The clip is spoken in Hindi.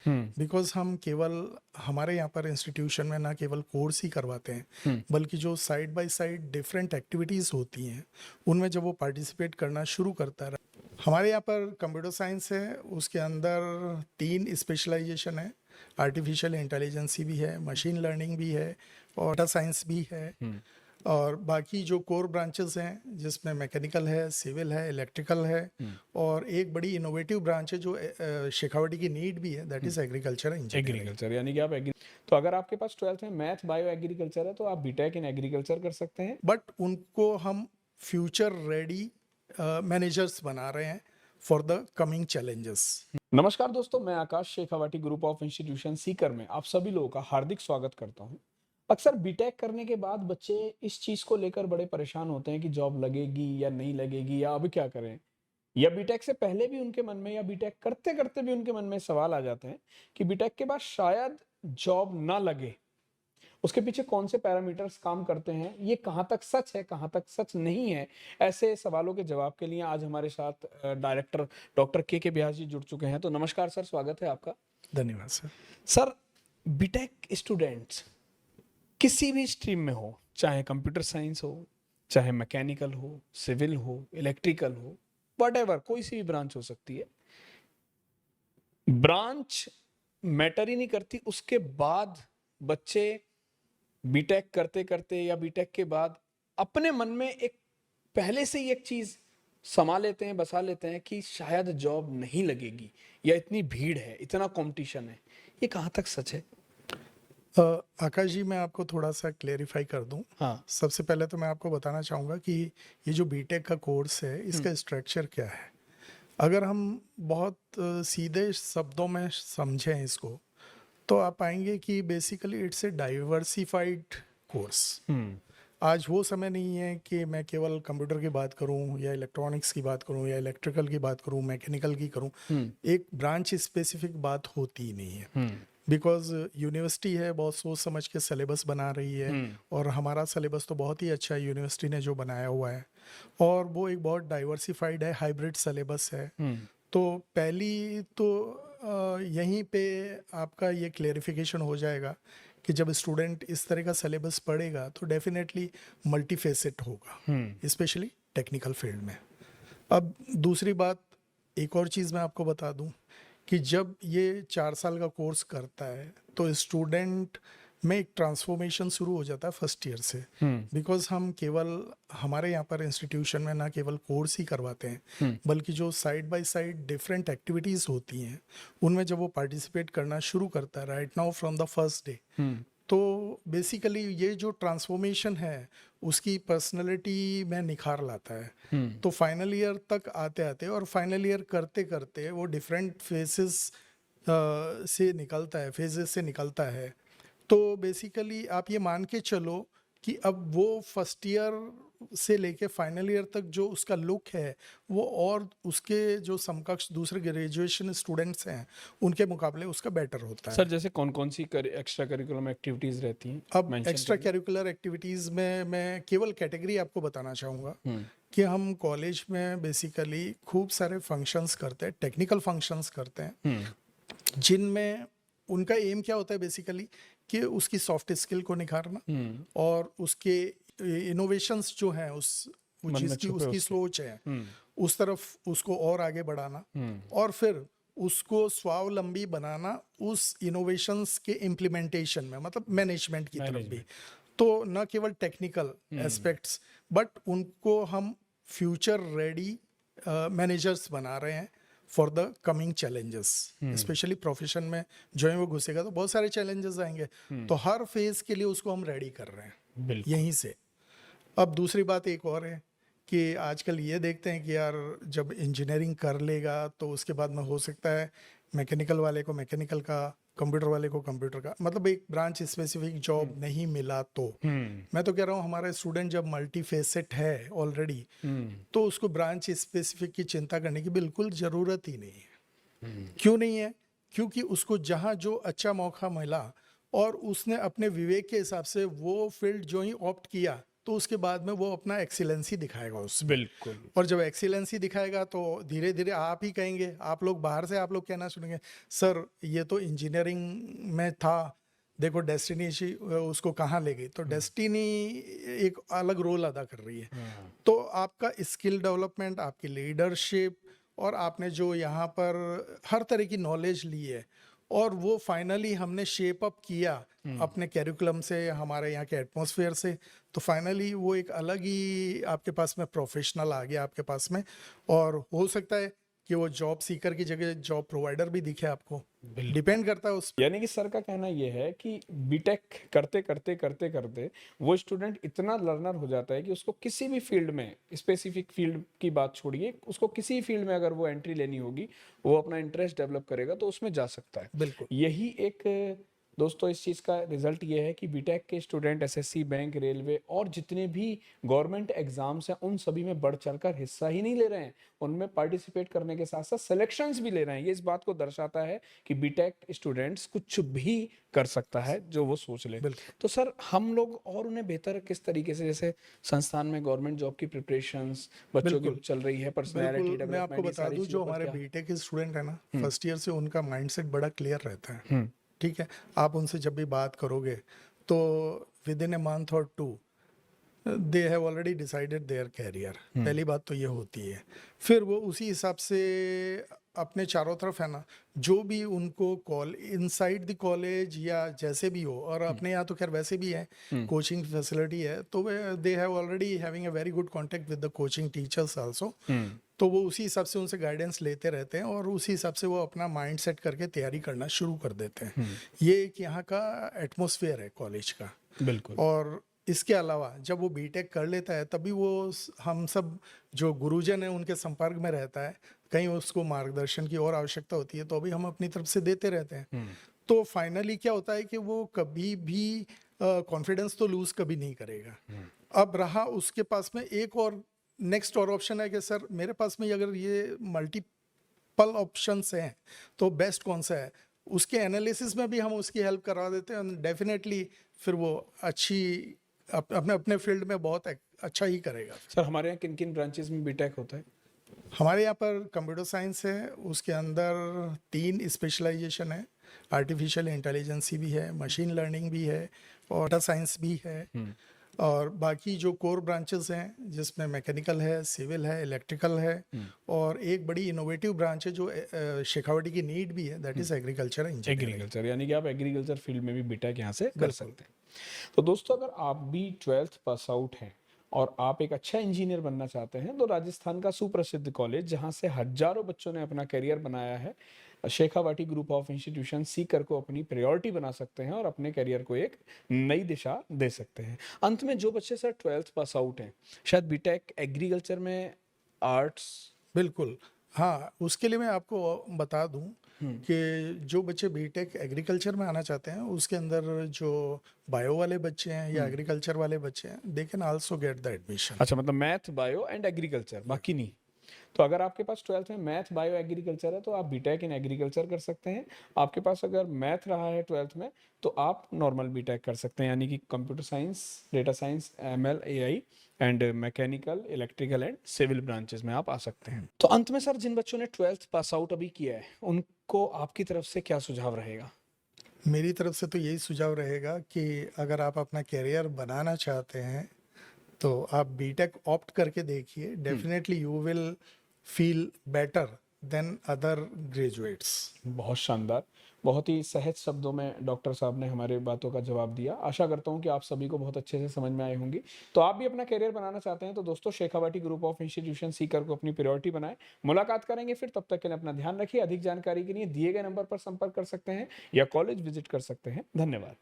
बिकॉज हम केवल हमारे यहाँ पर इंस्टीट्यूशन में ना केवल कोर्स ही करवाते हैं बल्कि जो side by side different activities होती हैं उनमें जब वो पार्टिसिपेट करना शुरू करता है। हमारे यहाँ पर कंप्यूटर साइंस है, उसके अंदर 3 स्पेशलाइजेशन है। आर्टिफिशियल इंटेलिजेंसी भी है, मशीन लर्निंग भी है और डाटा साइंस भी है। और बाकी जो कोर ब्रांचेस हैं जिसमें मैकेनिकल है, सिविल है, इलेक्ट्रिकल है और एक बड़ी इनोवेटिव ब्रांच है जो शेखावटी की नीड भी है, that is agriculture engineering. Agriculture यानी कि आप तो अगर आपके पास 12th में मैथ बायो एग्रीकल्चर है तो आप बीटेक इन एग्रीकल्चर कर सकते हैं। बट उनको हम फ्यूचर रेडी मैनेजर्स बना रहे हैं फॉर द कमिंग चैलेंजेस। नमस्कार दोस्तों, मैं Akash Shekhawati group of institution Sikar में आप सभी लोगों का हार्दिक स्वागत करता हूं। अक्सर बीटेक करने के बाद बच्चे इस चीज को लेकर बड़े परेशान होते हैं कि जॉब लगेगी या नहीं लगेगी या अब क्या करें, या बीटेक से पहले भी उनके मन में या बीटेक करते करते भी उनके मन में सवाल आ जाते हैं कि बीटेक के बाद शायद जॉब ना लगे। उसके पीछे कौन से पैरामीटर्स काम करते हैं, ये कहाँ तक सच है, कहाँ तक सच नहीं है। ऐसे सवालों के जवाब के लिए आज हमारे साथ डायरेक्टर डॉक्टर के व्यास जी जुड़ चुके हैं। तो नमस्कार सर, स्वागत है आपका। धन्यवाद सर। सर, बीटेक स्टूडेंट्स किसी भी स्ट्रीम में हो, चाहे कंप्यूटर साइंस हो, चाहे मैकेनिकल हो, सिविल हो, इलेक्ट्रिकल हो, व्हाटएवर, कोई सी भी ब्रांच हो सकती है, ब्रांच मैटर ही नहीं करती। उसके बाद बच्चे बीटेक करते करते या बीटेक के बाद अपने मन में एक पहले से ही एक चीज समा लेते हैं, बसा लेते हैं कि शायद जॉब नहीं लगेगी या इतनी भीड़ है, इतना कंपटीशन है। ये कहाँ तक सच है? आकाश जी, मैं आपको थोड़ा सा क्लेरिफाई कर दूं। हाँ। सबसे पहले तो मैं आपको बताना चाहूँगा कि ये जो बीटेक का कोर्स है इसका स्ट्रक्चर क्या है। अगर हम बहुत सीधे शब्दों में समझें इसको तो आप पाएंगे कि basically it's a diversified course. आज वो समय नहीं है कि मैं केवल कंप्यूटर की बात करूं या इलेक्ट्रॉनिक्स की बात करूं या इलेक्ट्रिकल की बात करूं, मैकेनिकल की करूं। एक ब्रांच स्पेसिफिक बात होती ही नहीं है बिकॉज यूनिवर्सिटी है, बहुत सोच समझ के सिलेबस बना रही है और हमारा सिलेबस तो बहुत ही अच्छा है यूनिवर्सिटी ने जो बनाया हुआ है और वो एक बहुत डाइवर्सिफाइड है, हाइब्रिड सिलेबस है। तो पहली तो यहीं पे आपका ये क्लेरिफिकेशन हो जाएगा कि जब स्टूडेंट इस तरह का सिलेबस पढ़ेगा तो डेफिनेटली मल्टीफेसेट होगा, स्पेशली टेक्निकल फील्ड में। अब दूसरी बात, एक और चीज़ मैं आपको बता दूं कि जब ये 4 साल का कोर्स करता है तो स्टूडेंट में एक ट्रांसफॉर्मेशन शुरू हो जाता है फर्स्ट ईयर से। बिकॉज हम केवल हमारे यहाँ पर इंस्टीट्यूशन में ना केवल कोर्स ही करवाते हैं बल्कि जो side by side different activities होती हैं उनमें जब वो पार्टिसिपेट करना शुरू करता है right now from the first day, तो बेसिकली ये जो ट्रांसफॉर्मेशन है उसकी पर्सनैलिटी में निखार लाता है। तो फाइनल ईयर तक आते आते और फाइनल ईयर करते करते वो डिफरेंट फेजेस से निकलता है। तो बेसिकली आप ये मान के चलो कि अब वो फर्स्ट ईयर से लेके फाइनल ईयर तक जो उसका लुक है वो और उसके जो समकक्ष दूसरे ग्रेजुएशन स्टूडेंट्स हैं उनके मुकाबले उसका बेटर होता है। सर, जैसे कौन कौन सी एक्स्ट्रा करिकुलम एक्टिविटीज रहती हैं? अब एक्स्ट्रा करिकुलर एक्टिविटीज़ में मैं केवल कैटेगरी आपको बताना चाहूँगा कि हम कॉलेज में बेसिकली खूब सारे फंक्शंस करते हैं, टेक्निकल फंक्शंस करते हैं जिनमें उनका एम क्या होता है बेसिकली कि उसकी सॉफ्ट स्किल को निखारना और उसके इनोवेशंस जो हैं उसकी सोच है उस तरफ उसको और आगे बढ़ाना और फिर उसको स्वावलंबी बनाना उस इनोवेशंस के इम्प्लीमेंटेशन में, मतलब मैनेजमेंट की तरफ भी। तो न केवल टेक्निकल एस्पेक्ट्स बट उनको हम फ्यूचर रेडी मैनेजर्स बना रहे हैं for the coming challenges. Specially profession में जो है वो घुसेगा तो बहुत सारे चैलेंजेस आएंगे, तो हर फेज के लिए उसको हम रेडी कर रहे हैं यहीं से। अब दूसरी बात एक और है कि आजकल ये देखते हैं कि यार जब इंजीनियरिंग कर लेगा तो उसके बाद में हो सकता है मैकेनिकल वाले को मैकेनिकल का, कंप्यूटर वाले को कंप्यूटर का, मतलब एक ब्रांच स्पेसिफिक जॉब नहीं मिला तो मैं तो कह रहा हूँ हमारा स्टूडेंट जब मल्टी फेसेट है ऑलरेडी तो उसको ब्रांच स्पेसिफिक की चिंता करने की बिल्कुल ज़रूरत ही नहीं है। क्यों नहीं है? क्योंकि उसको जहाँ जो अच्छा मौका मिला और उसने अपने विवेक के हिसाब से वो फील्ड जो ही ऑप्ट किया तो उसके बाद में वो अपना एक्सीलेंसी दिखाएगा उसमें। बिल्कुल। और जब एक्सीलेंसी दिखाएगा तो धीरे धीरे आप ही कहेंगे, आप लोग बाहर से आप लोग कहना सुनेंगे, सर ये तो इंजीनियरिंग में था, देखो डेस्टिनी उसको कहाँ ले गई। तो डेस्टिनी एक अलग रोल अदा कर रही है। तो आपका स्किल डेवलपमेंट, आपकी लीडरशिप, और आपने जो यहाँ पर हर तरह की नॉलेज ली है, और वो फाइनली हमने शेप अप किया अपने कैरिकुलम से, हमारे यहाँ के एटमॉस्फेयर से, तो फाइनली वो एक अलग ही आपके पास में प्रोफेशनल आ गया आपके पास में। और हो सकता है कि वो जॉब सीकर की जगह जॉब प्रोवाइडर भी दिखे आपको, डिपेंड करता है उस। यानी कि सर का कहना यह है कि बीटेक करते करते करते करते वो स्टूडेंट इतना लर्नर हो जाता है कि उसको किसी भी फील्ड में, स्पेसिफिक फील्ड की बात छोड़िए, उसको किसी फील्ड में अगर वो एंट्री लेनी होगी, वो अपना इंटरेस्ट डेवलप करेगा तो उसमें जा सकता है। बिल्कुल। यही एक दोस्तों इस चीज़ का रिजल्ट ये है कि बीटेक के स्टूडेंट एसएससी, बैंक, रेलवे और जितने भी गवर्नमेंट एग्जाम्स हैं उन सभी में बढ़ चढ़कर हिस्सा ही नहीं ले रहे हैं, उनमें पार्टिसिपेट करने के साथ साथ सिलेक्शंस भी ले रहे हैं। ये इस बात को दर्शाता है कि बीटेक स्टूडेंट्स कुछ भी कर सकता है जो वो सोच ले। तो सर हम लोग और उन्हें बेहतर किस तरीके से, जैसे संस्थान में गवर्नमेंट जॉब की प्रिपरेशंस बच्चों की चल रही है, पर्सनैलिटी बिल्कुल, मैं आपको डेवलपमेंट, ये बता सारी दूं, चीज़ों जो पर हमारे क्या? बीटेक के स्टूडेंट है ना, फर्स्ट ईयर से उनका माइंडसेट बड़ा क्लियर रहता है। हम्म। ठीक है, आप उनसे जब भी बात करोगे तो विद इन ए मंथ और 2 they have already decided their career. पहली बात तो ये होती है। फिर वो उसी हिसाब से अपने चारों तरफ है ना, जो भी उनको कॉल इनसाइड द कॉलेज या जैसे भी हो, और अपने यहाँ तो खैर वैसे भी है, कोचिंग फैसिलिटी है, तो दे have already having a very good contact with the coaching teachers also. तो वो उसी हिसाब से उनसे गाइडेंस लेते रहते हैं, और उसी हिसाब से वो अपना माइंड सेट करके तैयारी करना शुरू कर देते हैं। ये एक यहाँ का एटमॉस्फेयर है कॉलेज का। बिल्कुल। और इसके अलावा जब वो बीटेक कर लेता है तभी वो हम सब जो गुरुजन है उनके संपर्क में रहता है, कहीं उसको मार्गदर्शन की और आवश्यकता होती है तो अभी हम अपनी तरफ से देते रहते हैं। तो फाइनली क्या होता है कि वो कभी भी कॉन्फिडेंस तो लूज कभी नहीं करेगा। अब रहा उसके पास में एक और नेक्स्ट और ऑप्शन है कि सर मेरे पास में अगर ये मल्टीपल ऑप्शंस हैं तो बेस्ट कौन सा है, उसके एनालिसिस में भी हम उसकी हेल्प करवा देते हैं। डेफिनेटली फिर वो अच्छी अपने अपने फील्ड में बहुत अच्छा ही करेगा। सर हमारे यहाँ किन किन ब्रांचेस में बीटेक होता है? हमारे यहाँ पर कंप्यूटर साइंस है, उसके अंदर 3 स्पेशलाइजेशन है, आर्टिफिशियल इंटेलिजेंसी भी है, मशीन लर्निंग भी है, और डाटा साइंस भी है। और बाकी जो कोर ब्रांचेस हैं जिसमें मैकेनिकल है, सिविल है, इलेक्ट्रिकल है, और एक बड़ी इनोवेटिव ब्रांच है जो शेखावटी की नीड भी है, that is agriculture engineering. Agriculture, यानी कि आप एग्रीकल्चर फील्ड में भी बीटेक यहाँ से कर सकते हैं। तो दोस्तों अगर आप भी 12th पास आउट हैं और आप एक अच्छा इंजीनियर बनना चाहते हैं तो राजस्थान का सुप्रसिद्ध कॉलेज जहां से हजारों बच्चों ने अपना करियर बनाया है, Shekhawati group of institution Sikar को अपनी प्रायोरिटी बना सकते हैं और अपने करियर को एक नई दिशा दे सकते हैं। अंत में जो बच्चे सर 12th पास आउट हैं, शायद बीटेक एग्रीकल्चर में, आर्ट्स, बिल्कुल हाँ, उसके लिए मैं आपको बता दूं कि जो बच्चे बीटेक एग्रीकल्चर में आना चाहते हैं उसके अंदर जो बायो वाले बच्चे हैं या एग्रीकल्चर वाले बच्चे हैं, they can also get the admission. अच्छा, मतलब मैथ, बायो एंड एग्रीकल्चर, बाकी नहीं। तो अगर आपके पास 12th में मैथ, बायो, एग्रीकल्चर है तो आप बीटेक इन एग्रीकल्चर कर सकते हैं। आपके पास अगर मैथ रहा है 12th में तो आप नॉर्मल बीटेक कर सकते हैं, यानी कि computer science, data science, ML, AI and mechanical, electrical and civil branches में आप आ सकते हैं। तो अंत में सर जिन बच्चों ने 12th पास आउट अभी किया है उनको आपकी तरफ से क्या सुझाव रहेगा? मेरी तरफ से तो यही सुझाव रहेगा कि अगर आप अपना करियर बनाना चाहते हैं तो आप बीटेक ऑप्ट करके देखिए, definitely you will feel better than other graduates. बहुत शानदार, बहुत ही सहज शब्दों में डॉक्टर साहब ने हमारे बातों का जवाब दिया। आशा करता हूं कि आप सभी को बहुत अच्छे से समझ में आई होंगी। तो आप भी अपना करियर बनाना चाहते हैं तो दोस्तों Shekhawati group of institution Sikar को अपनी प्रायोरिटी बनाएं। मुलाकात करेंगे फिर, तब तक के लिए अपना ध्यान रखिए। अधिक जानकारी के लिए दिए गए नंबर पर संपर्क कर सकते हैं या कॉलेज विजिट कर सकते हैं। धन्यवाद।